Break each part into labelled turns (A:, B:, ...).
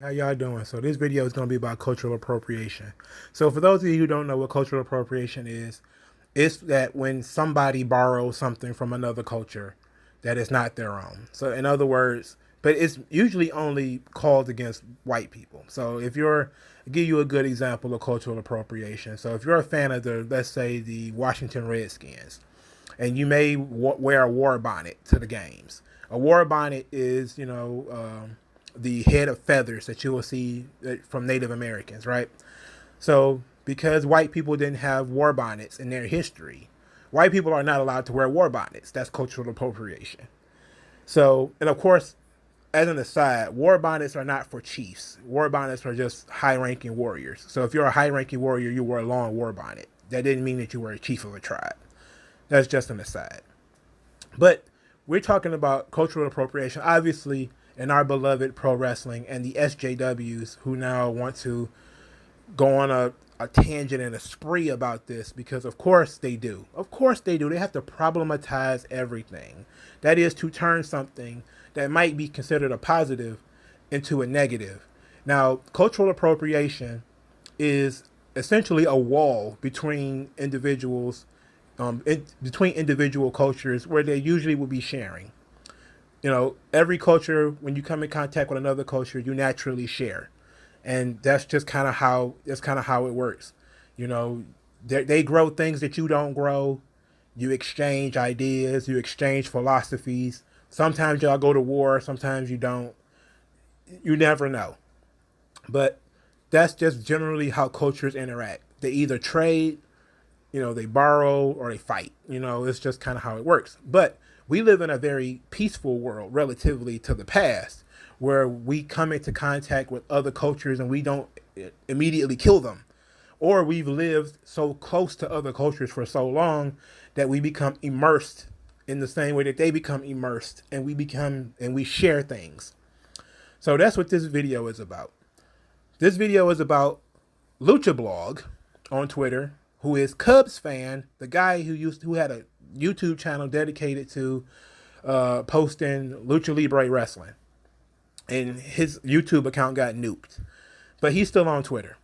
A: How y'all doing? So this video is going to be about cultural appropriation. So for those of you who don't know what cultural appropriation is, it's that when somebody borrows something from another culture that is not their own. So in other words, but it's usually only called against white people. So if you're, I'll give you a good example of cultural appropriation. So if you're a fan of the, let's say the Washington Redskins, and you may wear a war bonnet to the games. A war bonnet is, the head of feathers that you will see from Native Americans, right? So because white people didn't have war bonnets in their history, white people are not allowed to wear war bonnets. That's cultural appropriation. So, and of course, as an aside, war bonnets are not for chiefs. War bonnets are just high-ranking warriors. So if you're a high-ranking warrior, you wear a long war bonnet. That didn't mean that you were a chief of a tribe. That's just an aside. But we're talking about cultural appropriation, obviously, in our beloved pro wrestling and the SJWs who now want to go on a tangent and a spree about this because, of course, they do. Of course, they do. They have to problematize everything. That is to turn something that might be considered a positive into a negative. Now, cultural appropriation is essentially a wall between individuals between individual cultures where they usually will be sharing. Every culture, when you come in contact with another culture, you naturally share. And that's just kind of how it works. They grow things that you don't grow. You exchange ideas, you exchange philosophies. Sometimes y'all go to war, sometimes you don't. You never know. But that's just generally how cultures interact. They either trade, they borrow or they fight. It's just kind of how it works. But we live in a very peaceful world relatively to the past where we come into contact with other cultures and we don't immediately kill them. Or we've lived so close to other cultures for so long that we become immersed in the same way that they become immersed and we share things. So that's what this video is about. This video is about Lucha Blog on Twitter, who is Cubs fan, the guy who had a YouTube channel dedicated to posting Lucha Libre wrestling, and his YouTube account got nuked, but he's still on Twitter,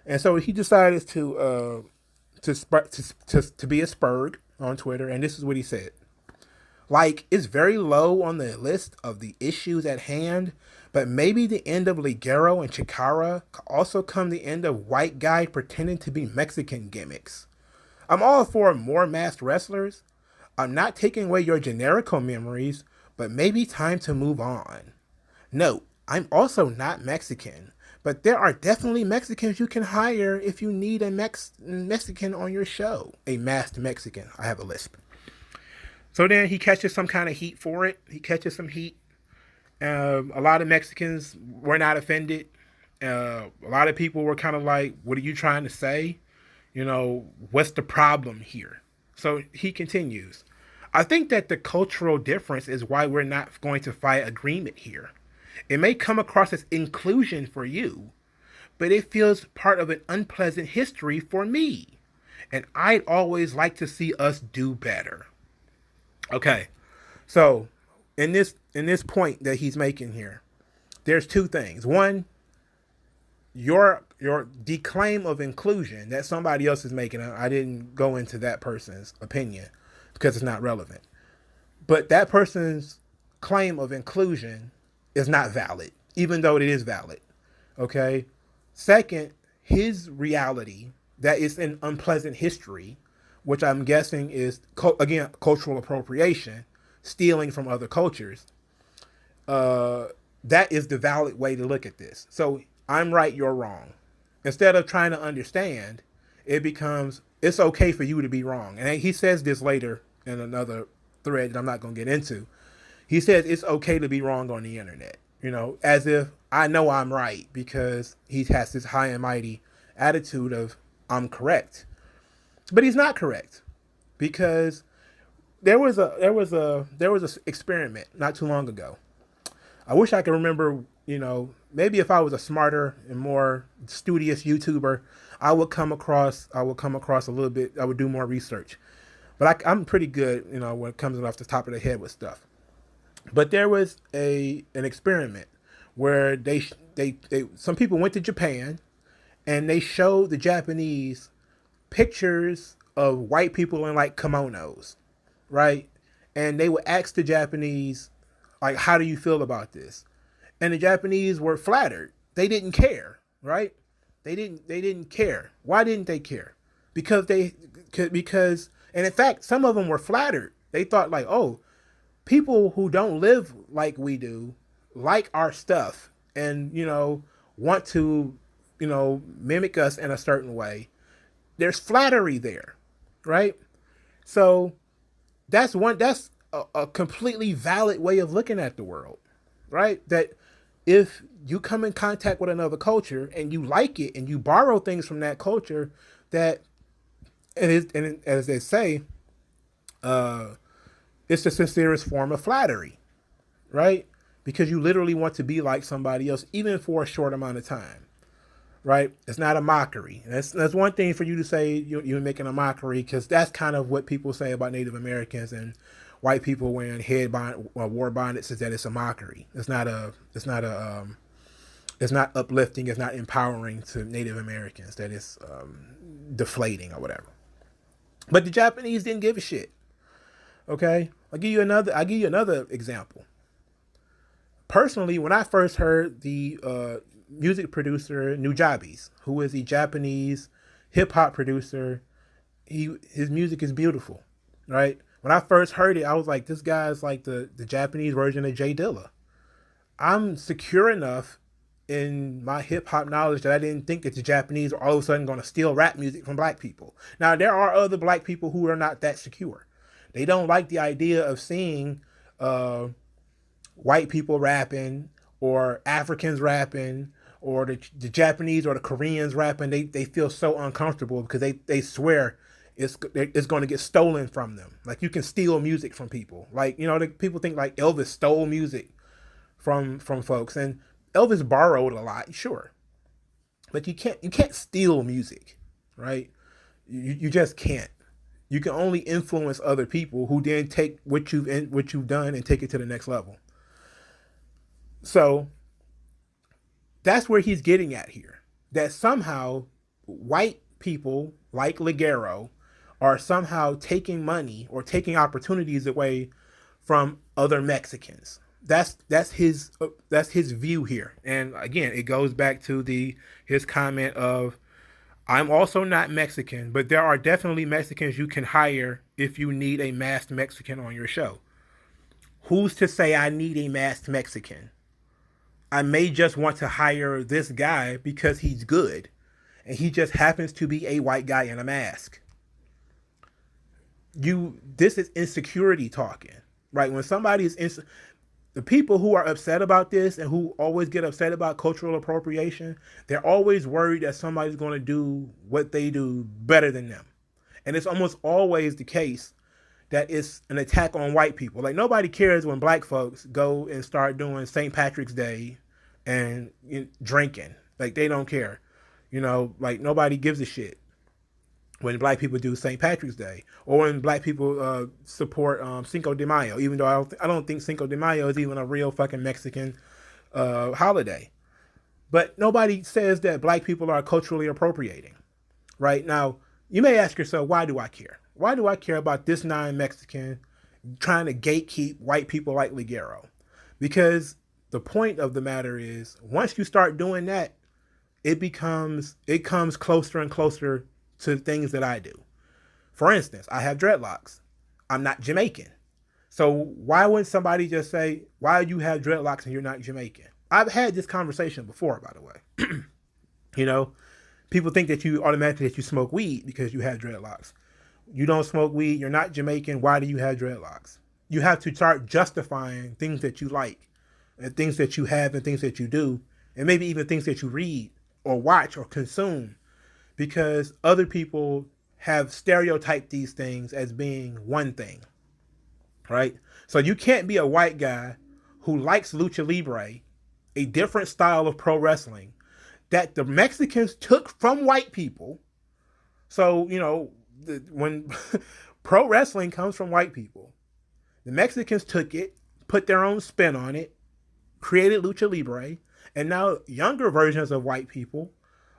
A: and so he decided to be a spurg on Twitter, and this is what he said. Like, it's very low on the list of the issues at hand, but maybe the end of Ligero and Chikara could also come the end of white guy pretending to be Mexican gimmicks. I'm all for more masked wrestlers. I'm not taking away your Generico memories, but maybe time to move on. Note, I'm also not Mexican, but there are definitely Mexicans you can hire if you need a Mexican on your show. A masked Mexican. I have a lisp. So then he catches some kind of heat for it. He catches some heat. A lot of Mexicans were not offended. A lot of people were kind of like, what are you trying to say? What's the problem here? So he continues. I think that the cultural difference is why we're not going to fight agreement here. It may come across as inclusion for you, but it feels part of an unpleasant history for me. And I'd always like to see us do better. Okay, so in this point that he's making here, there's two things. One, the claim of inclusion that somebody else is making. I didn't go into that person's opinion because it's not relevant. But that person's claim of inclusion is not valid, even though it is valid. Okay. Second, his reality that is an unpleasant history, which I'm guessing is, again, cultural appropriation, stealing from other cultures. That is the valid way to look at this. So I'm right, you're wrong. Instead of trying to understand, it becomes, it's okay for you to be wrong. And he says this later in another thread that I'm not going to get into. He says it's okay to be wrong on the internet, as if I know I'm right because he has this high and mighty attitude of I'm correct. But he's not correct because there was a experiment not too long ago. I wish I could remember, maybe if I was a smarter and more studious YouTuber, I would come across a little bit, I would do more research. But I'm pretty good, when it comes off the top of the head with stuff. But there was an experiment where some people went to Japan and they showed the Japanese pictures of white people in like kimonos, right? And they would ask the Japanese, like, how do you feel about this? And the Japanese were flattered. They didn't care, right? They didn't care. Why didn't they care? Because and in fact, some of them were flattered. They thought like, oh, people who don't live like we do like our stuff and, want to, mimic us in a certain way. There's flattery there, right? So that's a completely valid way of looking at the world, right? That if you come in contact with another culture and you like it and you borrow things from that culture, that and as they say, it's the sincerest form of flattery, right? Because you literally want to be like somebody else, even for a short amount of time, right? It's not a mockery. That's one thing for you to say you're making a mockery, because that's kind of what people say about Native Americans and white people wearing war bonnets, is that it's a mockery. It's not uplifting. It's not empowering to Native Americans. That it's deflating or whatever. But the Japanese didn't give a shit. Okay, I'll give you another example. Personally, when I first heard the music producer Nujabes, who is a Japanese hip hop producer, his music is beautiful, right? When I first heard it, I was like, this guy's like the Japanese version of Jay Dilla. I'm secure enough in my hip hop knowledge that I didn't think that the Japanese are all of a sudden going to steal rap music from black people. Now, there are other black people who are not that secure. They don't like the idea of seeing white people rapping or Africans rapping or the Japanese or the Koreans rapping. They feel so uncomfortable because they swear it's going to get stolen from them. Like, you can steal music from people. Like, people think like Elvis stole music from folks, and Elvis borrowed a lot, sure, but you can't steal music, right? You just can't. You can only influence other people who then take what you've done and take it to the next level. So that's where he's getting at here. That somehow white people like Ligero are somehow taking money or taking opportunities away from other Mexicans. That's his view here. And again, it goes back to his comment of, I'm also not Mexican, but there are definitely Mexicans you can hire if you need a masked Mexican on your show. Who's to say I need a masked Mexican? I may just want to hire this guy because he's good, and he just happens to be a white guy in a mask. This is insecurity talking, right? When somebody is the people who are upset about this and who always get upset about cultural appropriation, they're always worried that somebody's going to do what they do better than them. And it's almost always the case that it's an attack on white people. Like, nobody cares when black folks go and start doing St. Patrick's Day and drinking. Like, they don't care. Like, nobody gives a shit when black people do St. Patrick's Day, or when black people support Cinco de Mayo, even though I don't think Cinco de Mayo is even a real fucking Mexican holiday. But nobody says that black people are culturally appropriating. Right? Now, you may ask yourself, why do I care? Why do I care about this non-Mexican trying to gatekeep white people like Ligero? Because the point of the matter is, once you start doing that, it comes closer and closer to things that I do. For instance, I have dreadlocks. I'm not Jamaican. So why wouldn't somebody just say, why do you have dreadlocks and you're not Jamaican? I've had this conversation before, by the way. People think that you automatically smoke weed because you have dreadlocks. You don't smoke weed. You're not Jamaican. Why do you have dreadlocks? You have to start justifying things that you like and things that you have and things that you do, and maybe even things that you read or watch or consume, because other people have stereotyped these things as being one thing, right? So you can't be a white guy who likes Lucha Libre, a different style of pro wrestling that the Mexicans took from white people. So, when pro wrestling comes from white people, the Mexicans took it, put their own spin on it, created Lucha Libre, And now younger versions of white people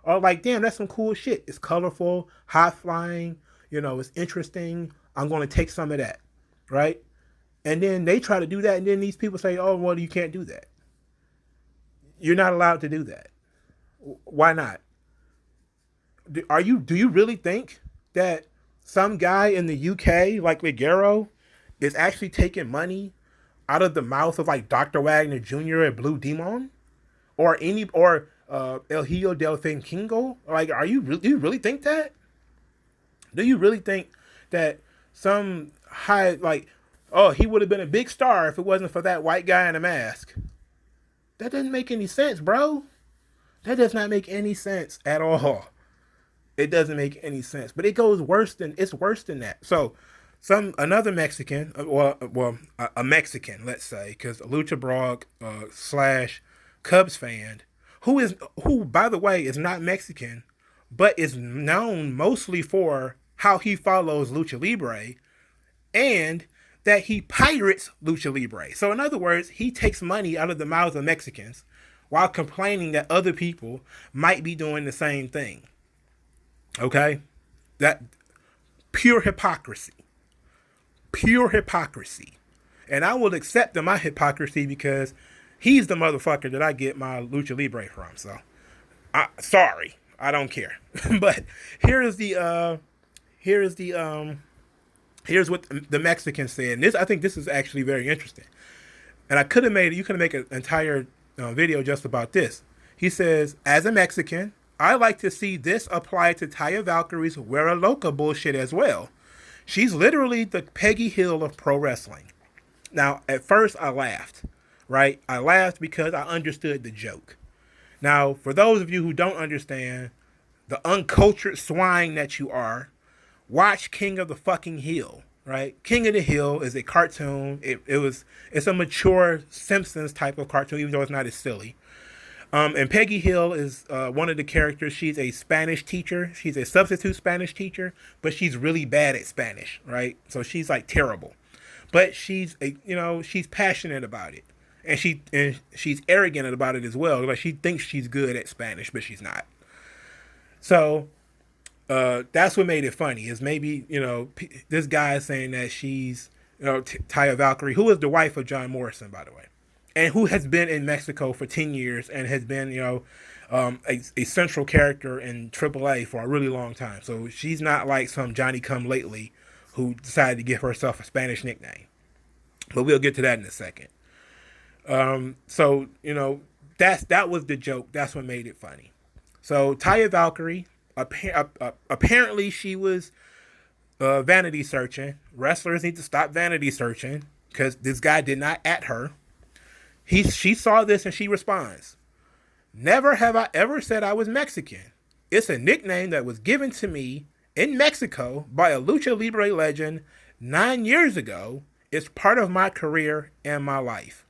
A: are like, damn, that's some cool shit. It's colorful, high flying, it's interesting. I'm going to take some of that, right? And then they try to do that, and then these people say, oh, well, you can't do that. You're not allowed to do that. Why not? Do you really think that some guy in the UK, like Ligero, is actually taking money out of the mouth of like Dr. Wagner Jr. and Blue Demon? Or El Hijo del Kingo? Like, do you really think that? Do you really think that some high, like, oh, he would have been a big star if it wasn't for that white guy in a mask? That doesn't make any sense, bro. That does not make any sense at all. It doesn't make any sense. But it's worse than that. So, another Mexican, a Mexican, let's say, because Lucha Brog / Cubs fan, who by the way is not Mexican, but is known mostly for how he follows Lucha Libre, and that he pirates Lucha Libre. So in other words, he takes money out of the mouths of Mexicans while complaining that other people might be doing the same thing. Okay? That pure hypocrisy. Pure hypocrisy. And I will accept my hypocrisy because he's the motherfucker that I get my Lucha Libre from. So, sorry, I don't care. But here's what the Mexican said. And I think this is actually very interesting. And you could make an entire video just about this. He says, as a Mexican, I like to see this applied to Taya Valkyrie's Wera Loca bullshit as well. She's literally the Peggy Hill of pro wrestling. Now, at first I laughed, right? I laughed because I understood the joke. Now, for those of you who don't understand, the uncultured swine that you are, watch King of the fucking Hill, right? King of the Hill is a cartoon. It's a mature Simpsons type of cartoon, even though it's not as silly. And Peggy Hill is one of the characters. She's a Spanish teacher. She's a substitute Spanish teacher, but she's really bad at Spanish, right? So she's like terrible. But she's passionate about it. And she's arrogant about it as well. Like she thinks she's good at Spanish, but she's not. So that's what made it funny. Is maybe this guy is saying that she's Taya Valkyrie, who is the wife of John Morrison, by the way, and who has been in Mexico for 10 years and has been a central character in AAA for a really long time. So she's not like some Johnny Come Lately who decided to give herself a Spanish nickname. But we'll get to that in a second. So that was the joke. That's what made it funny. So Taya Valkyrie, apparently she was vanity searching. Wrestlers need to stop vanity searching because this guy did not at her. She saw this and she responds, "Never have I ever said I was Mexican. It's a nickname that was given to me in Mexico by a Lucha Libre legend 9 years ago. It's part of my career and my life."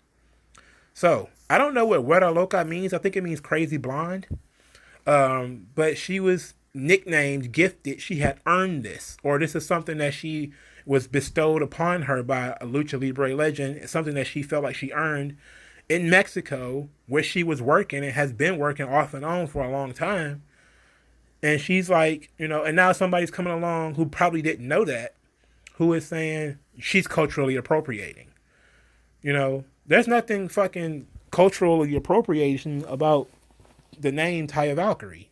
A: So, I don't know what Wera Loca means. I think it means crazy blonde. But she was nicknamed, gifted. She had earned this. Or this is something that she was bestowed upon her by a Lucha Libre legend. It's something that she felt like she earned in Mexico, where she was working and has been working off and on for a long time. And she's like, and now somebody's coming along who probably didn't know that, who is saying she's culturally appropriating. There's nothing fucking culturally appropriation about the name Taya Valkyrie.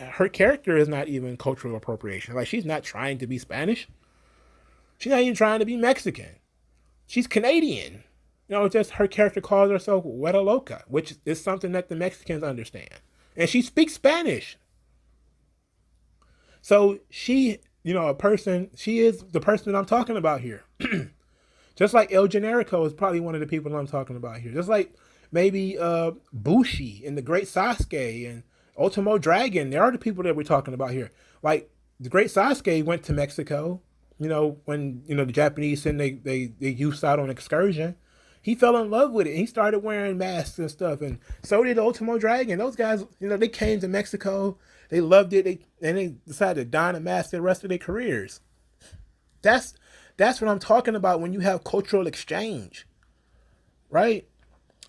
A: Her character is not even cultural appropriation. Like, she's not trying to be Spanish. She's not even trying to be Mexican. She's Canadian. Just her character calls herself Wera Loca, which is something that the Mexicans understand. And she speaks Spanish. So she is the person that I'm talking about here. Just like El Generico is probably one of the people I'm talking about here. Just like maybe Bushi and the Great Sasuke and Ultimo Dragon. There are the people that we're talking about here. Like, the Great Sasuke went to Mexico, when, the Japanese sent they youths out on excursion. He fell in love with it. He started wearing masks and stuff. And so did Ultimo Dragon. Those guys, they came to Mexico. They loved it. They decided to don a mask the rest of their careers. That's what I'm talking about when you have cultural exchange, right?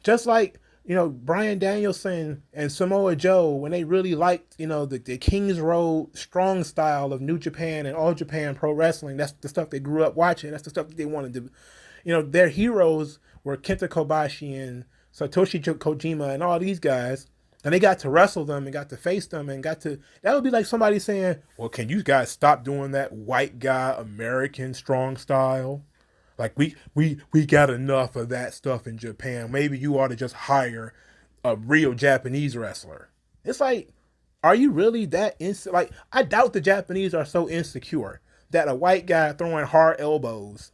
A: Just like Bryan Danielson and Samoa Joe, when they really liked, the King's Road strong style of New Japan and All Japan Pro Wrestling, that's the stuff they grew up watching. That's the stuff that they wanted to, their heroes were Kenta Kobashi and Satoshi Kojima and all these guys. And they got to wrestle them and got to face them and that would be like somebody saying, well, can you guys stop doing that white guy American strong style? Like we got enough of that stuff in Japan. Maybe you ought to just hire a real Japanese wrestler. It's like, are you really that like, I doubt the Japanese are so insecure that a white guy throwing hard elbows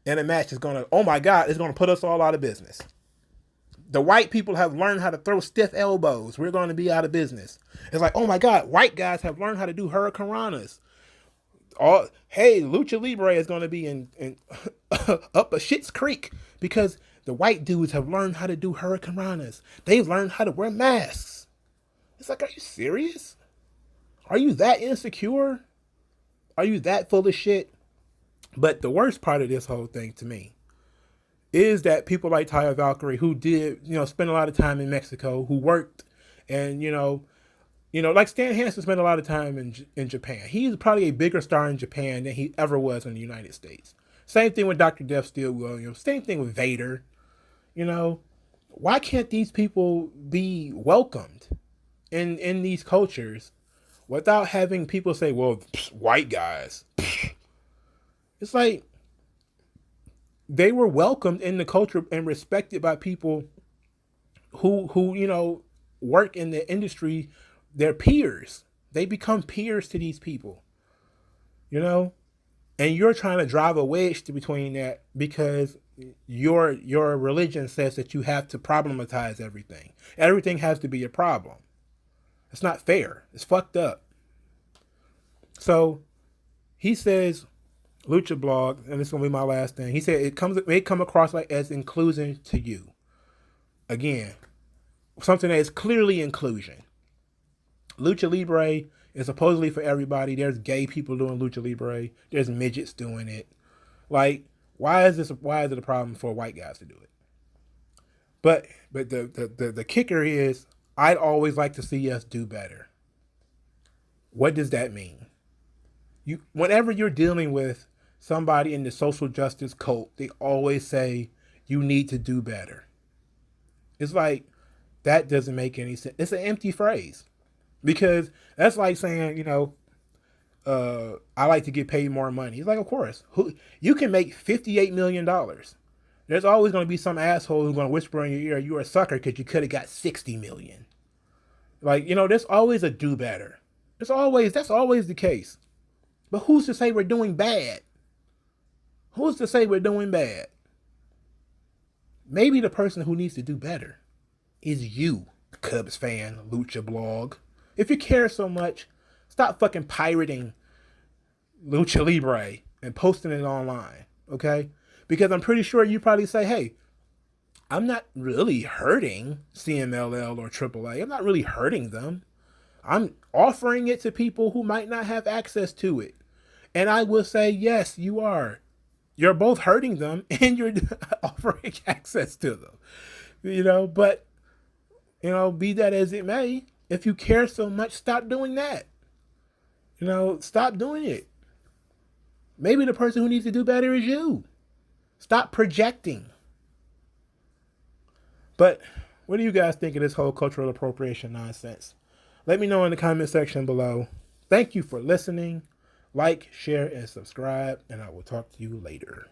A: in a match is gonna, oh my God, it's gonna put us all out of business. The white people have learned how to throw stiff elbows. We're going to be out of business. It's like, oh my God, white guys have learned how to do hurricanranas. Hey, Lucha Libre is going to be in up a Schitt's Creek because the white dudes have learned how to do hurricanranas. They've learned how to wear masks. It's like, are you serious? Are you that insecure? Are you that full of shit? But the worst part of this whole thing to me is that people like Taya Valkyrie, who did, spend a lot of time in Mexico, who worked, and, like Stan Hansen spent a lot of time in Japan. He's probably a bigger star in Japan than he ever was in the United States. Same thing with Dr. Death Steel Williams. Same thing with Vader. Why can't these people be welcomed in these cultures without having people say, well, white guys? It's like, they were welcomed in the culture and respected by people who work in the industry. They're peers. They become peers to these people, and you're trying to drive a wedge between that because your religion says that you have to problematize everything. Everything has to be a problem. It's not fair. It's fucked up. So he says, Lucha blog, and this is gonna be my last thing. He said it may come across like as inclusion to you. Again, something that is clearly inclusion. Lucha Libre is supposedly for everybody. There's gay people doing Lucha Libre. There's midgets doing it. Like, why is it a problem for white guys to do it? But the kicker is, I'd always like to see us do better. What does that mean? Whenever you're dealing with somebody in the social justice cult, they always say you need to do better. It's like, that doesn't make any sense. It's an empty phrase, because that's like saying, I like to get paid more money. It's like, of course, you can make $58 million. There's always going to be some asshole who's going to whisper in your ear, you're a sucker because you could have got 60 million. Like, there's always a do better. That's always the case. But who's to say we're doing bad? Who's to say we're doing bad? Maybe the person who needs to do better is you, Cubs fan, Lucha blog. If you care so much, stop fucking pirating Lucha Libre and posting it online, okay? Because I'm pretty sure you probably say, hey, I'm not really hurting CMLL or AAA. I'm not really hurting them. I'm offering it to people who might not have access to it. And I will say, yes, you are. You're both hurting them and you're offering access to them. But, be that as it may, if you care so much, stop doing that. Stop doing it. Maybe the person who needs to do better is you. Stop projecting. But what do you guys think of this whole cultural appropriation nonsense? Let me know in the comment section below. Thank you for listening. Like, share, and subscribe, and I will talk to you later.